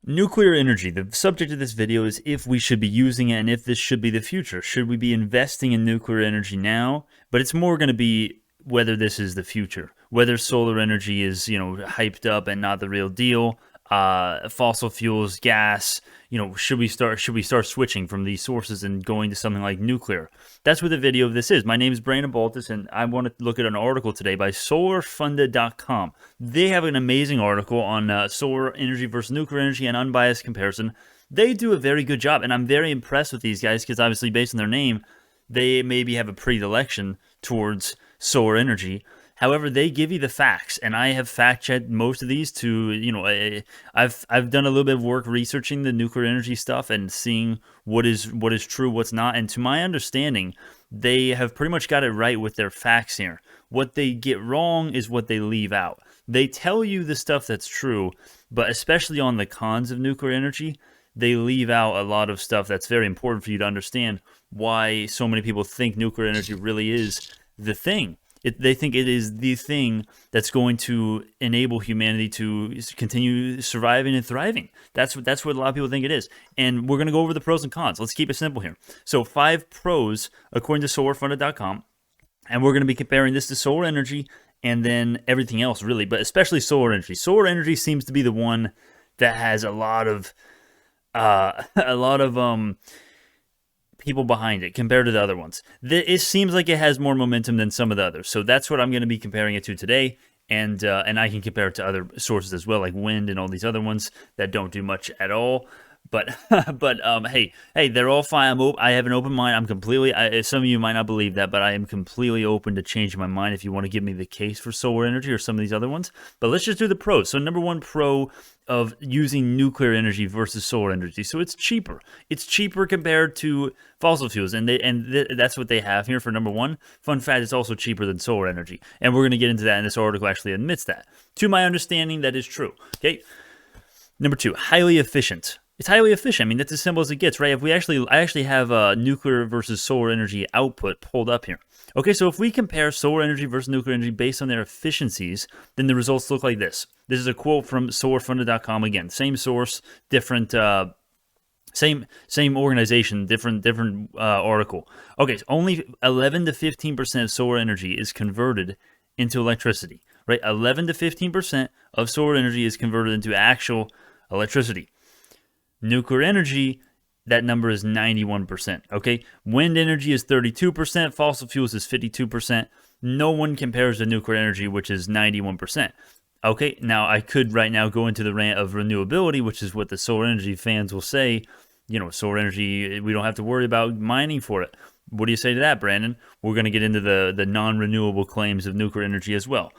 Nuclear energy. The subject of this video is if we should be using it and if this should be the future. Should we be investing in nuclear energy now? But it's more going to be whether this is the future. Whether solar energy is, hyped up and not the real deal. Fossil fuels, gas, should we start switching from these sources and going to something like nuclear? That's what the video of this is. My name is Brandon Baltus, and I want to look at an article today by solarfunded.com. They have an amazing article on solar energy versus nuclear energy and unbiased comparison. They do a very good job, and I'm very impressed with these guys because obviously based on their name, they maybe have a predilection towards solar energy. However, they give you the facts, and I have fact-checked most of these to, I've done a little bit of work researching the nuclear energy stuff and seeing what is true, what's not, and to my understanding, they have pretty much got it right with their facts here. What they get wrong is what they leave out. They tell you the stuff that's true, but especially on the cons of nuclear energy, they leave out a lot of stuff that's very important for you to understand why so many people think nuclear energy really is the thing. They think it is the thing that's going to enable humanity to continue surviving and thriving. That's what a lot of people think it is. And we're going to go over the pros and cons. Let's keep it simple here. So 5 pros according to solarfunded.com. And we're going to be comparing this to solar energy and then everything else really, but especially solar energy. Solar energy seems to be the one that has a lot of people behind it compared to the other ones. It seems like it has more momentum than some of the others. So that's what I'm going to be comparing it to today. And I can compare it to other sources as well, like wind and all these other ones that don't do much at all. But hey, they're all fine. I have an open mind. I'm completely. Some of you might not believe that, but I am completely open to changing my mind if you want to give me the case for solar energy or some of these other ones. But let's just do the pros. So number one pro of using nuclear energy versus solar energy. So it's cheaper. It's cheaper compared to fossil fuels, and that's what they have here for number one. Fun fact: it's also cheaper than solar energy, and we're going to get into that. And this article actually admits that. To my understanding, that is true. Okay. Number two, highly efficient. It's highly efficient. I mean, that's as simple as it gets, right? I actually have nuclear versus solar energy output pulled up here. Okay, so if we compare solar energy versus nuclear energy based on their efficiencies, then the results look like this. This is a quote from solarfunded.com again. Same source, different, same organization, different article. Okay, so only 11 to 15% of solar energy is converted into electricity, right? 11 to 15% of solar energy is converted into actual electricity. Nuclear energy, that number is 91%, okay? Wind energy is 32%, fossil fuels is 52%. No one compares to nuclear energy, which is 91%. Okay, now I could right now go into the rant of renewability, which is what the solar energy fans will say. Solar energy, we don't have to worry about mining for it. What do you say to that, Brandon? We're going to get into the non-renewable claims of nuclear energy as well.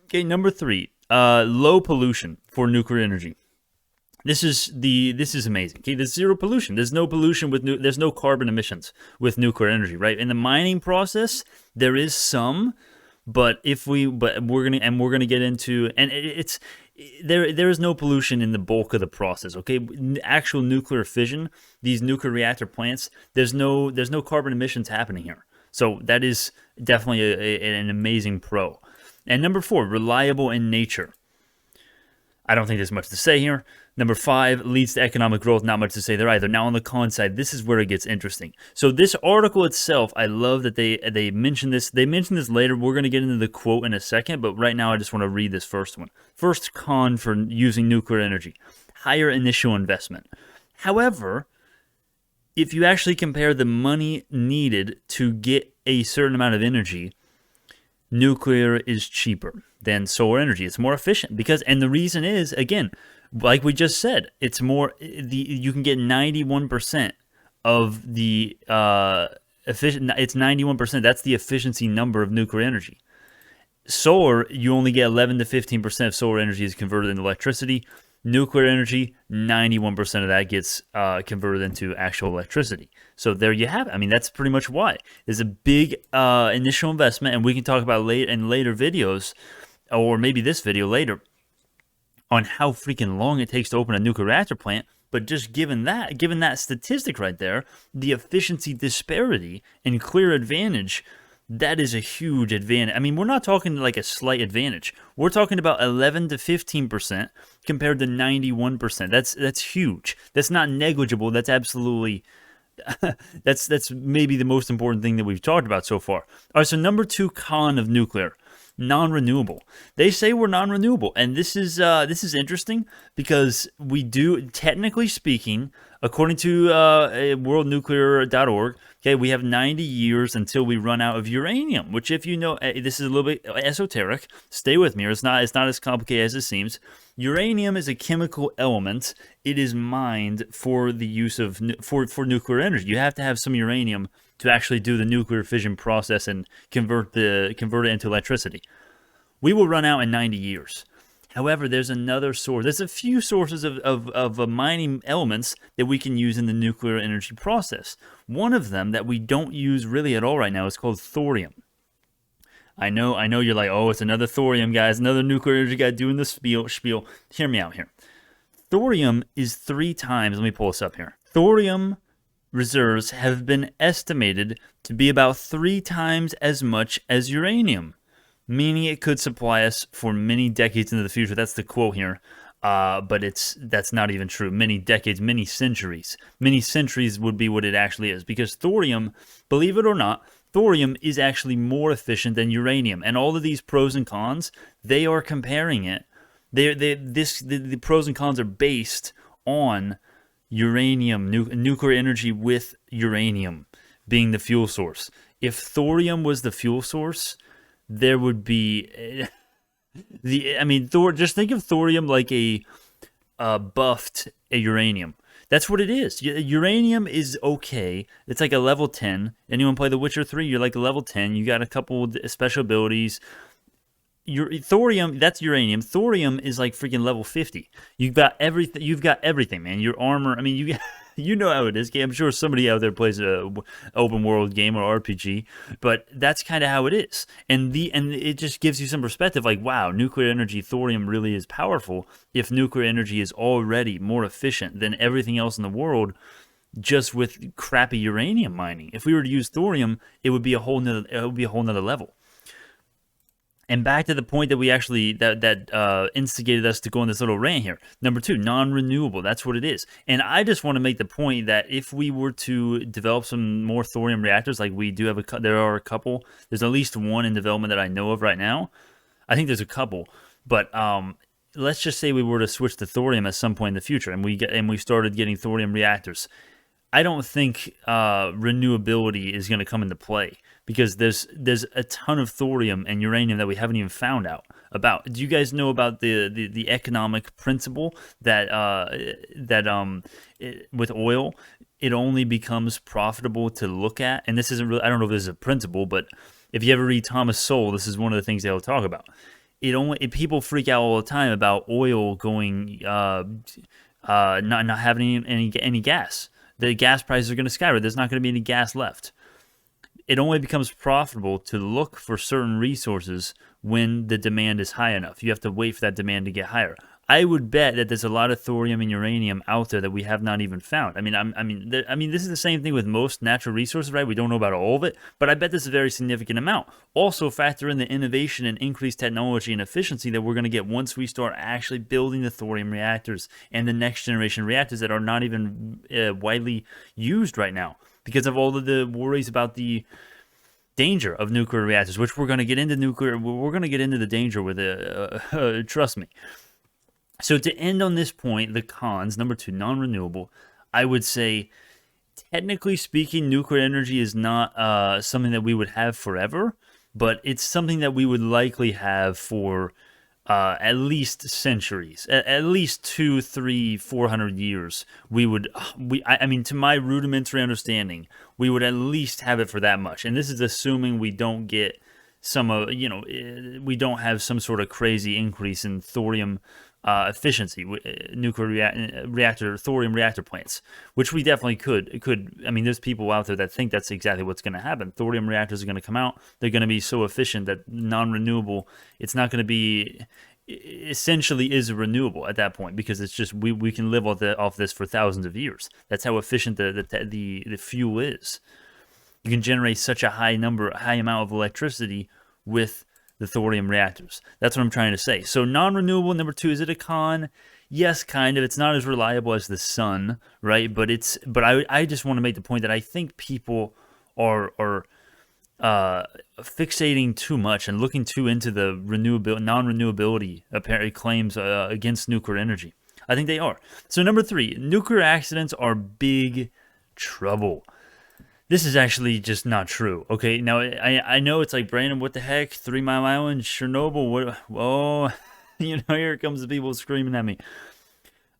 Okay, number 3, low pollution for nuclear energy. This is amazing. Okay, there's zero pollution. There's no pollution there's no carbon emissions with nuclear energy, right? In the mining process, there is some, but we're gonna get into, and there is no pollution in the bulk of the process. Okay, actual nuclear fission, these nuclear reactor plants, there's no carbon emissions happening here. So that is definitely an amazing pro. And number 4, reliable in nature. I don't think there's much to say here. Number 5, leads to economic growth. Not much to say there either. Now on the con side, this is where it gets interesting. So this article itself, I love that they mentioned this. They mentioned this later. We're going to get into the quote in a second, but right now I just want to read this first one. First con for using nuclear energy: higher initial investment. However, if you actually compare the money needed to get a certain amount of energy, nuclear is cheaper than solar energy. It's more efficient and the reason is, again, like we just said, it's more, you can get 91% of the efficient. It's 91%. That's the efficiency number of nuclear energy. Solar, you only get 11 to 15% of solar energy is converted into electricity. Nuclear energy, 91% of that gets converted into actual electricity. So there you have it. I mean, that's pretty much why. There's a big initial investment, and we can talk about in later videos, or maybe this video later, on how freaking long it takes to open a nuclear reactor plant. But just given that statistic right there, the efficiency disparity and clear advantage that is a huge advantage. I mean, we're not talking like a slight advantage. We're talking about 11 to 15% compared to 91%. That's huge. That's not negligible. That's absolutely that's maybe the most important thing that we've talked about so far. All right, so number 2 con of nuclear, non-renewable. They say we're non-renewable, and this is interesting because we do, technically speaking, according to worldnuclear.org, okay, we have 90 years until we run out of uranium. Which, if you know, this is a little bit esoteric. Stay with me, or it's not as complicated as it seems. Uranium is a chemical element. It is mined for the use of for nuclear energy. You have to have some uranium to actually do the nuclear fission process and convert it into electricity. We will run out in 90 years. However, there's another source. There's a few sources of mining elements that we can use in the nuclear energy process. One of them that we don't use really at all right now is called thorium. I know you're like, oh, it's another thorium, guys, another nuclear energy guy doing the spiel. Hear me out here. Thorium is 3 times, let me pull this up here. Thorium reserves have been estimated to be about 3 times as much as uranium, meaning it could supply us for many decades into the future. That's the quote here. But that's not even true. Many decades, many centuries. Many centuries would be what it actually is, because thorium, believe it or not, thorium is actually more efficient than uranium. And all of these pros and cons, they are comparing it. The pros and cons are based on uranium, nuclear energy with uranium being the fuel source. If thorium was the fuel source, there would be just think of thorium like a buffed uranium. That's what it is. Uranium is okay. It's like a level 10. Anyone play The Witcher 3? You're like a level 10. You got a couple special abilities. Thorium, that's uranium. Thorium is like freaking level 50. You've got everything, man. Your armor. I mean, you know how it is. I'm sure somebody out there plays a open world game or RPG, but that's kind of how it is. And it just gives you some perspective. Like, wow, nuclear energy, thorium really is powerful. If nuclear energy is already more efficient than everything else in the world, just with crappy uranium mining. If we were to use thorium, it would be a whole nother level. And back to the point that we actually that instigated us to go on this little rant here. Number 2, non-renewable. That's what it is. And I just want to make the point that if we were to develop some more thorium reactors, like we do have there are a couple. There's at least one in development that I know of right now. I think there's a couple, but let's just say we were to switch to thorium at some point in the future, and we started getting thorium reactors. I don't think renewability is going to come into play, because there's a ton of thorium and uranium that we haven't even found out about. Do you guys know about the economic principle that with oil, it only becomes profitable to look at? And this isn't really, I don't know if this is a principle, but if you ever read Thomas Sowell, this is one of the things they'll talk about. People freak out all the time about oil going not having any gas. The gas prices are going to skyrocket. There's not going to be any gas left. It only becomes profitable to look for certain resources when the demand is high enough. You have to wait for that demand to get higher. I would bet that there's a lot of thorium and uranium out there that we have not even found. I mean, this is the same thing with most natural resources, right? We don't know about all of it, but I bet this is a very significant amount. Also, factor in the innovation and increased technology and efficiency that we're going to get once we start actually building the thorium reactors and the next generation reactors that are not even widely used right now, because of all of the worries about the danger of nuclear reactors, which we're going to get into We're going to get into the danger with it. Trust me. So to end on this point, the cons, number 2, non-renewable, I would say, technically speaking, nuclear energy is not something that we would have forever, but it's something that we would likely have for at least centuries, at least 200, 300, 400 years. I mean, to my rudimentary understanding, we would at least have it for that much. And this is assuming we don't get we don't have some sort of crazy increase in thorium efficiency, nuclear reactor, thorium reactor plants, which we definitely could. I mean, there's people out there that think that's exactly what's going to happen. Thorium reactors are going to come out. They're going to be so efficient that non-renewable, it's not going to be, essentially is renewable at that point, because it's just, we can live off this for thousands of years. That's how efficient the fuel is. You can generate such a high amount of electricity with the thorium reactors. That's what I'm trying to say. So non-renewable, number 2, is it a con? Yes, kind of. It's not as reliable as the sun, right? But I just want to make the point that I think people are fixating too much and looking too into the non-renewability apparently claims against nuclear energy. I think they are. So number 3, nuclear accidents are big trouble. This is actually just not true. Okay, now I know it's like, Brandon, what the heck? 3 Mile Island, Chernobyl, what? Oh, here comes the people screaming at me.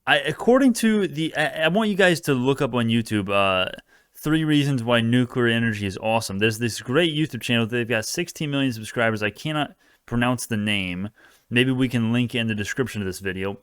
According to I want you guys to look up on YouTube 3 reasons why nuclear energy is awesome. There's this great YouTube channel. They've got 16 million subscribers. I cannot pronounce the name. Maybe we can link it in the description of this video.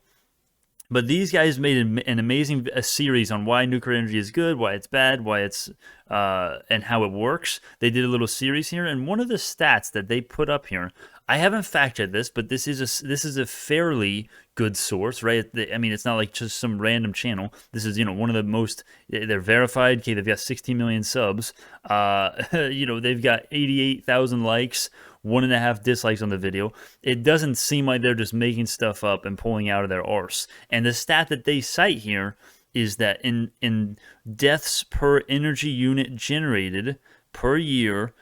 But these guys made an amazing series on why nuclear energy is good, why it's bad, why it's and how it works. They did a little series here, and one of the stats that they put up here, I haven't fact-checked this, but this is a fairly good source, right? I mean, it's not like just some random channel. This is one of the most. They're verified. Okay, they've got 16 million subs. They've got 88,000 likes. 1.5 dislikes on the video. It doesn't seem like they're just making stuff up and pulling out of their arse. And the stat that they cite here is that in deaths per energy unit generated per year,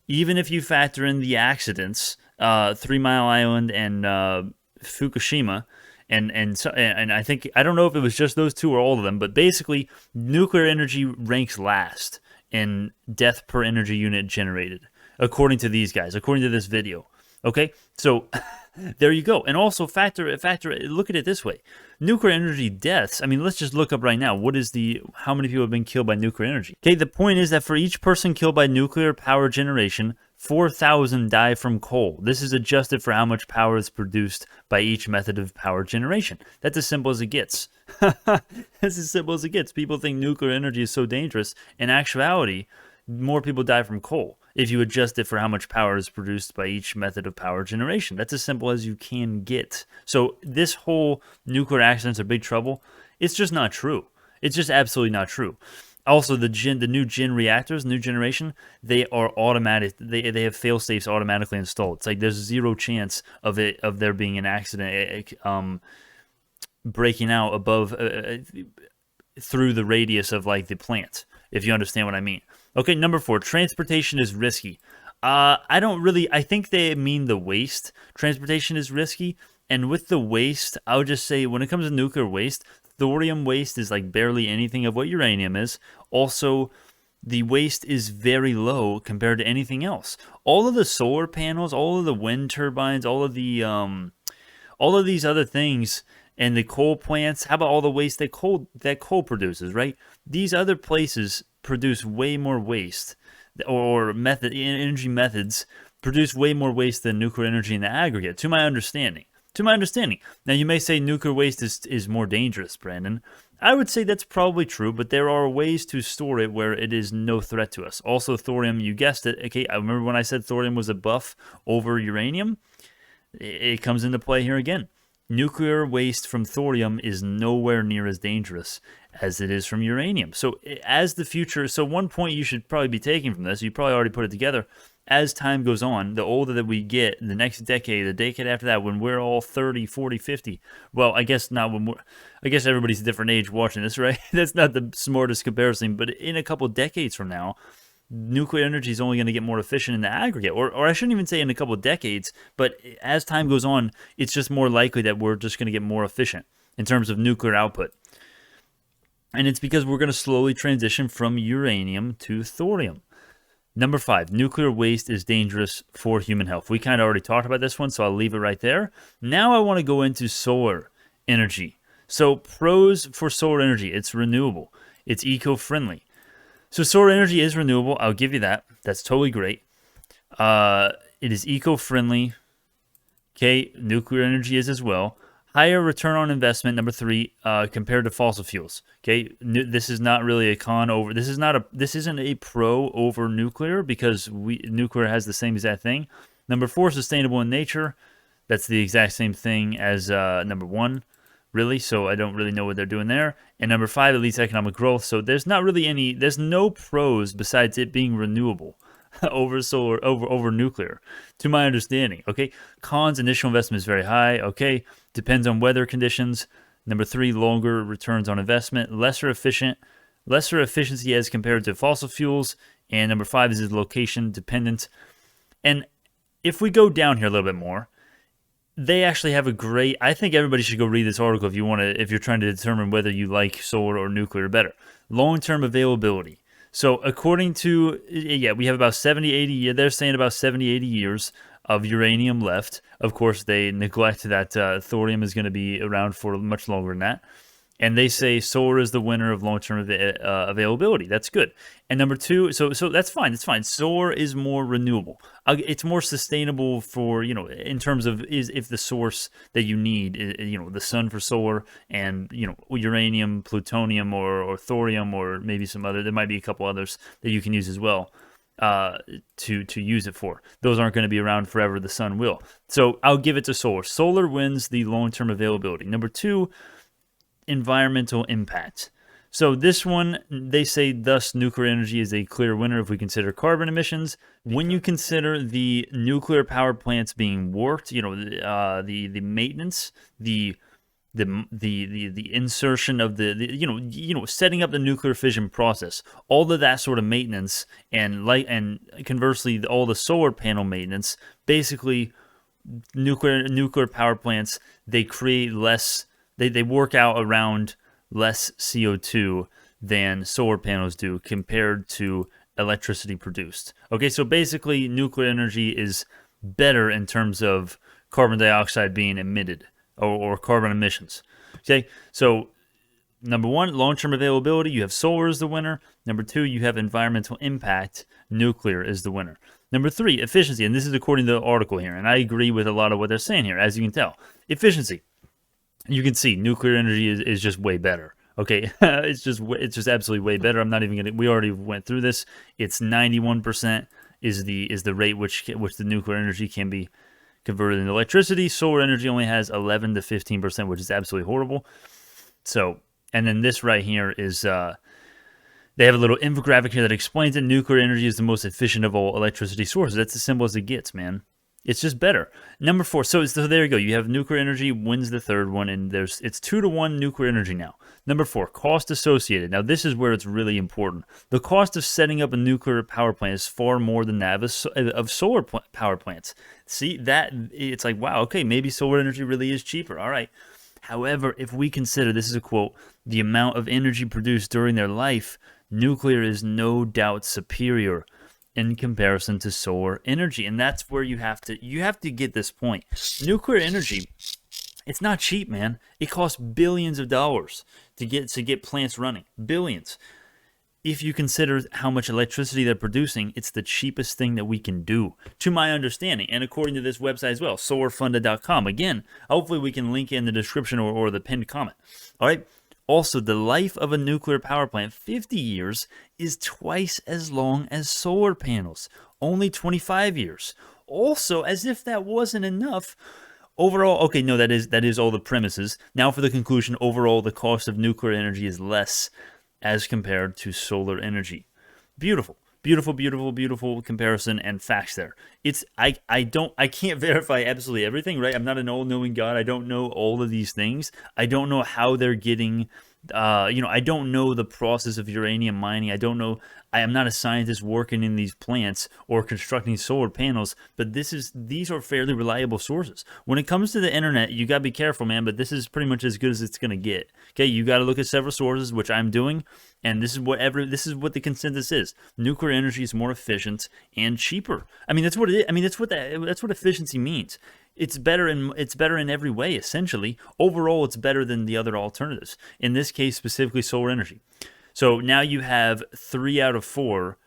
even if you factor in the accidents, 3 Mile Island and Fukushima, and I think, I don't know if it was just those 2 or all of them, but basically nuclear energy ranks last in death per energy unit generated, according to these guys, according to this video. Okay, so there you go. And also look at it this way. Nuclear energy deaths, I mean, let's just look up right now. How many people have been killed by nuclear energy? Okay, the point is that for each person killed by nuclear power generation, 4,000 die from coal. This is adjusted for how much power is produced by each method of power generation. That's as simple as it gets. That's as simple as it gets. People think nuclear energy is so dangerous. In actuality, more people die from coal if you adjust it for how much power is produced by each method of power generation. That's as simple as you can get. So this whole nuclear accidents are big trouble, it's just not true. It's just absolutely not true. Also, the new reactors, new generation, they are automatic. They have fail safes automatically installed. It's like there's zero chance of there being an accident breaking out above through the radius of like the plant, if you understand what I mean. Okay, number 4, transportation is risky. I think they mean the waste. Transportation is risky, and with the waste, I would just say when it comes to nuclear waste, thorium waste is like barely anything of what uranium is. Also, the waste is very low compared to anything else. All of the solar panels, all of the wind turbines, all of these other things, and the coal plants. How about all the waste that coal produces, right? These other places produce way more waste, or energy methods produce way more waste than nuclear energy in the aggregate, to my understanding. Now, you may say nuclear waste is more dangerous, Brandon. I would say that's probably true, but there are ways to store it where it is no threat to us. Also, thorium, you guessed it. Okay, I remember when I said thorium was a buff over uranium. It comes into play here again. Nuclear waste from thorium is nowhere near as dangerous as it is from uranium. So one point you should probably be taking from this, you probably already put it together, as time goes on, the older that we get, the next decade, the decade after that, when we're all 30, 40, 50, well, I guess everybody's a different age watching this, right? That's not the smartest comparison, but in a couple decades from now, nuclear energy is only going to get more efficient in the aggregate, or I shouldn't even say in a couple of decades, but as time goes on, it's just more likely that we're just going to get more efficient in terms of nuclear output. And it's because we're going to slowly transition from uranium to thorium. Number 5, nuclear waste is dangerous for human health. We kind of already talked about this one, so I'll leave it right there. Now I want to go into solar energy. So pros for solar energy: it's renewable, it's eco-friendly. So solar energy is renewable. I'll give you that. That's totally great. It is eco-friendly. Okay, nuclear energy is as well. Higher return on investment, number 3, compared to fossil fuels. Okay, this is not really a con over. This isn't a pro over nuclear, because nuclear has the same exact thing. Number 4, sustainable in nature. That's the exact same thing as number 1. really. So I don't really know what they're doing there. And number 5, it leads to economic growth. So there's not really there's no pros besides it being renewable over solar, over nuclear, to my understanding. Okay, cons: initial investment is very high. Okay, depends on weather conditions. Number 3, longer returns on investment, lesser efficiency as compared to fossil fuels. And number 5 is location dependent. And if we go down here a little bit more, they actually have a great. I think everybody should go read this article if you're trying to determine whether you like solar or nuclear better. Long-term availability. So according to, we have about 70, 80 years. They're saying about 70, 80 years of uranium left. Of course, they neglect that thorium is going to be around for much longer than that. And they say solar is the winner of long-term availability. That's good. And number 2, so that's fine. It's fine. Solar is more renewable. It's more sustainable for, in terms of if the source that you need, the sun for solar and, uranium, plutonium, or thorium, or maybe some other. There might be a couple others that you can use as well to use it for. Those aren't going to be around forever. The sun will. So I'll give it to solar. Solar wins the long-term availability. Number 2, environmental impact. So this one, they say, thus nuclear energy is a clear winner if we consider carbon emissions. When you consider the nuclear power plants being worked, the maintenance, the insertion of the setting up the nuclear fission process, all of that sort of maintenance, and conversely all the solar panel maintenance, basically nuclear power plants, they create less. They work out around less CO2 than solar panels do compared to electricity produced. Okay, so basically nuclear energy is better in terms of carbon dioxide being emitted or carbon emissions. Okay, so number 1, long-term availability, you have solar as the winner. Number 2, you have environmental impact, nuclear is the winner. Number 3, efficiency, and this is according to the article here, and I agree with a lot of what they're saying here, as you can tell. Efficiency. You can see nuclear energy is just way better. Okay, it's just absolutely way better. I'm not even gonna. We already went through this. It's 91% is the rate which the nuclear energy can be converted into electricity. Solar energy only has 11 to 15%, which is absolutely horrible. So, and then this right here is they have a little infographic here that explains that nuclear energy is the most efficient of all electricity sources. That's as simple as it gets, man. It's just better. Number 4. So there you go. You have nuclear energy wins the third one, and it's 2-1 nuclear energy now. Number 4, cost associated. Now this is where it's really important. The cost of setting up a nuclear power plant is far more than that of solar power plants. See that? It's like, wow, okay, maybe solar energy really is cheaper. All right. However, if we consider, this is a quote, the amount of energy produced during their life, nuclear is no doubt superior in comparison to solar energy. And that's where you have to get this point. Nuclear energy, it's not cheap, man. It costs billions of dollars to get plants running. Billions. If you consider how much electricity they're producing, it's the cheapest thing that we can do, to my understanding. And according to this website as well, solarfunded.com. Again, hopefully we can link in the description or the pinned comment. All right. Also, the life of a nuclear power plant, 50 years, is twice as long as solar panels, only 25 years. Also, as if that wasn't enough, overall, okay, no, that is all the premises. Now for the conclusion, overall, the cost of nuclear energy is less as compared to solar energy. Beautiful. Beautiful, beautiful, beautiful comparison and facts there. I can't verify absolutely everything, right? I'm not an all-knowing God. I don't know all of these things. I don't know how they're getting, I don't know the process of uranium mining. I don't know. I am not a scientist working in these plants or constructing solar panels, but these are fairly reliable sources. When it comes to the internet, you got to be careful, man, but this is pretty much as good as it's going to get. Okay, you got to look at several sources, which I'm doing, and this is what the consensus is. Nuclear energy is more efficient and cheaper. I mean, that's what it is. I mean, that's what efficiency means. It's better in every way, essentially. Overall, it's better than the other alternatives. In this case, specifically solar energy. So now you have 3 out of 4: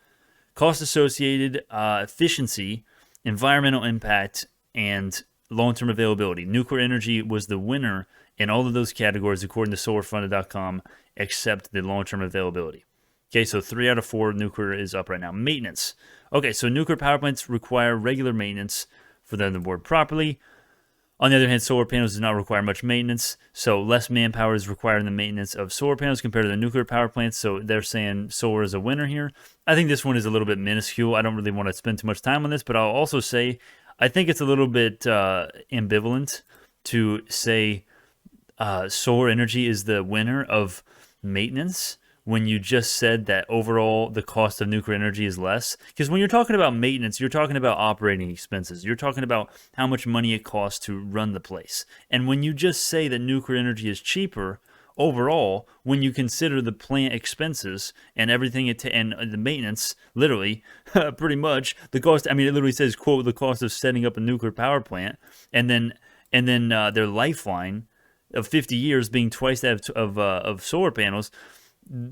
cost associated, efficiency, environmental impact, and long-term availability. Nuclear energy was the winner in all of those categories according to solarfunded.com, except the long-term availability. Okay, so 3 out of 4 nuclear is up right now. Maintenance. Okay, so nuclear power plants require regular maintenance for them to work properly. On the other hand, solar panels do not require much maintenance, so less manpower is required in the maintenance of solar panels compared to the nuclear power plants. So they're saying solar is a winner here. I think this one is a little bit minuscule. I don't really want to spend too much time on this, but I'll also say I think it's a little bit ambivalent to say solar energy is the winner of maintenance when you just said that overall the cost of nuclear energy is less. Because when you're talking about maintenance, you're talking about operating expenses. You're talking about how much money it costs to run the place. And when you just say that nuclear energy is cheaper overall, when you consider the plant expenses and everything and the maintenance, literally, pretty much the cost. I mean, it literally says, quote, the cost of setting up a nuclear power plant, and then their lifeline of 50 years being twice that of solar panels.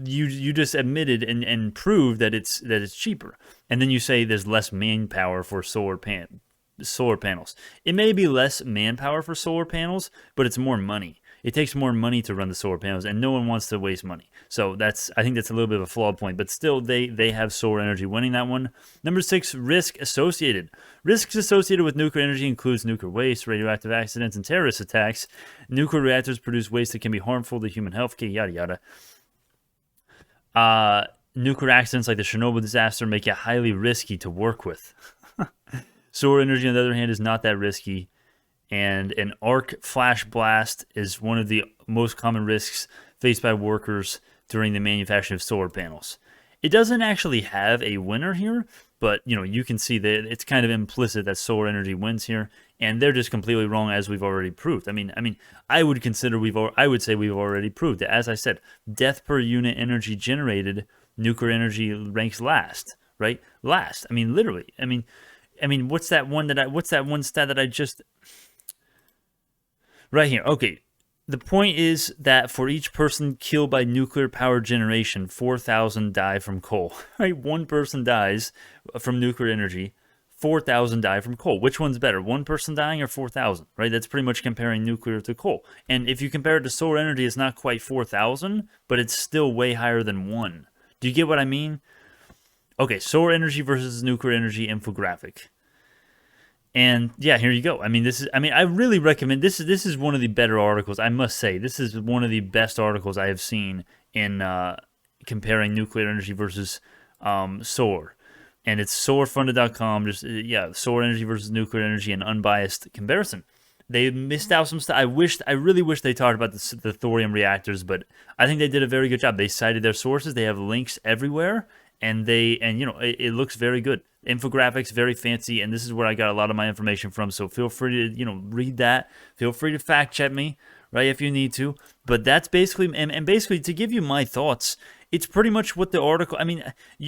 You just admitted and proved that it's cheaper, and then you say there's less manpower for solar panels. It may be less manpower for solar panels, but it's more money. It takes more money to run the solar panels, and no one wants to waste money. So I think that's a little bit of a flawed point, but still they have solar energy winning that one. Number 6, risk associated. Risks associated with nuclear energy includes nuclear waste, radioactive accidents, and terrorist attacks. Nuclear reactors produce waste that can be harmful to human health, yada yada. Nuclear accidents like the Chernobyl disaster make it highly risky to work with. Solar energy, on the other hand, is not that risky, and an arc flash blast is one of the most common risks faced by workers during the manufacturing of solar panels. It doesn't actually have a winner here, but you can see that it's kind of implicit that solar energy wins here, and they're just completely wrong, as we've already proved. I would say we've already proved that. As I said, death per unit energy generated, nuclear energy ranks last, right? Last. Literally. What's that one stat that I just right here? Okay. The point is that for each person killed by nuclear power generation, 4,000 die from coal. Right? One person dies from nuclear energy, 4,000 die from coal. Which one's better, one person dying or 4,000? Right? That's pretty much comparing nuclear to coal. And if you compare it to solar energy, it's not quite 4,000, but it's still way higher than 1. Do you get what I mean? Okay, solar energy versus nuclear energy infographic. And yeah, here you go. I really recommend this. This is one of the better articles, I must say. This is one of the best articles I have seen in comparing nuclear energy versus solar. And it's solarfunded.com. Solar energy versus nuclear energy, an unbiased comparison. They missed out some stuff. I really wish they talked about the thorium reactors, but I think they did a very good job. They cited their sources. They have links everywhere, and it looks very good. Infographics, very fancy, and this is where I got a lot of my information from. So feel free to read that. Feel free to fact check me, right, if you need to. But that's basically and basically to give you my thoughts. It's pretty much what the article.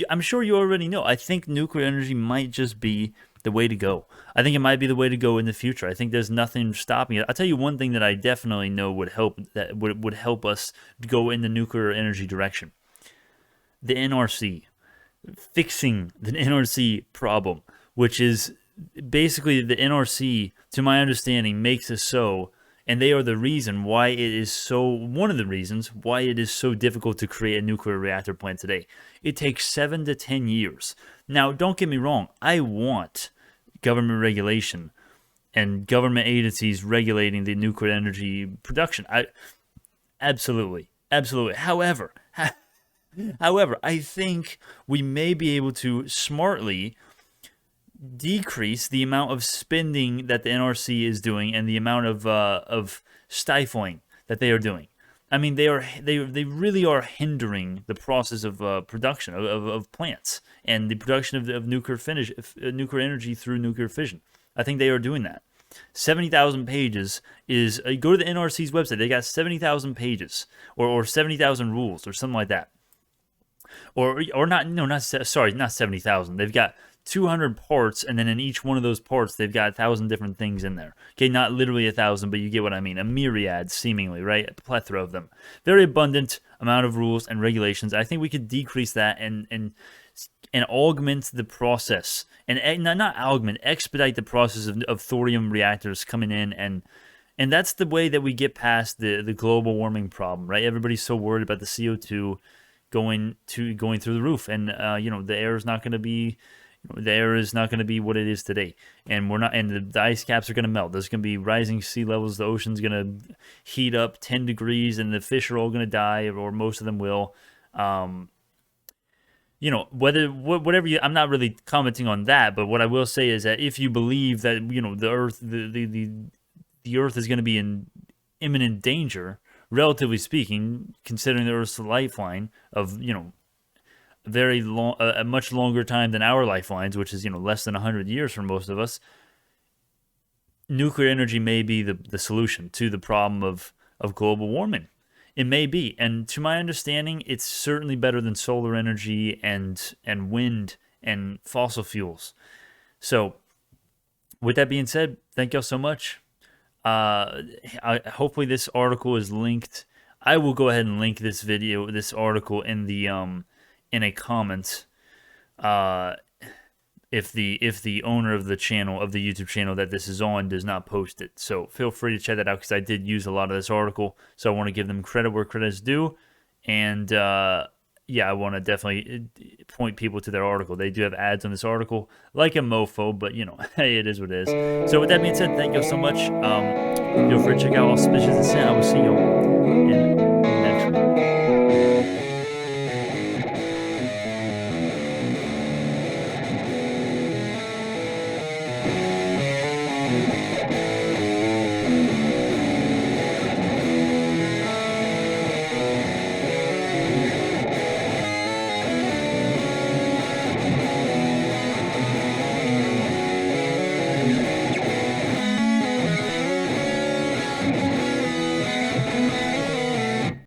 I'm sure you already know. I think nuclear energy might just be the way to go. I think it might be the way to go in the future. I think there's nothing stopping it. I'll tell you one thing that I definitely know would help us go in the nuclear energy direction. The NRC. Fixing the NRC problem, which is basically the NRC, to my understanding, makes it so, and they are the reason why one of the reasons why it is so difficult to create a nuclear reactor plant today. It takes 7 to 10 years. Now, don't get me wrong. I want government regulation and government agencies regulating the nuclear energy production. Absolutely. However, I think we may be able to smartly decrease the amount of spending that the NRC is doing and the amount of stifling that they are doing. They really are hindering the process of production of plants and the production of nuclear energy through nuclear fission. I think they are doing that. 70,000 pages is go to the NRC's website. They got 70,000 pages or 70,000 rules or something like that. Not 70,000. They've got 200 parts, and then in each one of those parts, they've got 1,000 different things in there. Okay, not literally 1,000, but you get what I mean. A myriad, seemingly, right? A plethora of them. Very abundant amount of rules and regulations. I think we could decrease that and augment the process, and not augment, expedite the process of thorium reactors coming in, and that's the way that we get past the global warming problem, right? Everybody's so worried about the CO2 going through the roof, and the air is not going to be The air is not going to be what it is today, and we're not. And the ice caps are going to melt. There's going to be rising sea levels. The ocean's going to heat up 10 degrees, and the fish are all going to die, or most of them will. Whatever I'm not really commenting on that, but what I will say is that if you believe that the Earth, the Earth is going to be in imminent danger, relatively speaking, considering the Earth's lifeline of very long, a much longer time than our lifelines, which is less than 100 years for most of us. Nuclear energy may be the solution to the problem of global warming. It may be, and to my understanding, it's certainly better than solar energy and wind and fossil fuels. So, with that being said, thank y'all so much. Hopefully, this article is linked. I will go ahead and link this article in the in a comment. If the owner of the channel, of the YouTube channel that this is on, does not post it. So feel free to check that out, because I did use a lot of this article. So I want to give them credit where credit is due. And I want to definitely point people to their article. They do have ads on this article, like a mofo, but hey, it is what it is. So with that being said, thank you so much. Feel free to check out Auspicious Dissent. I will see you in the next one.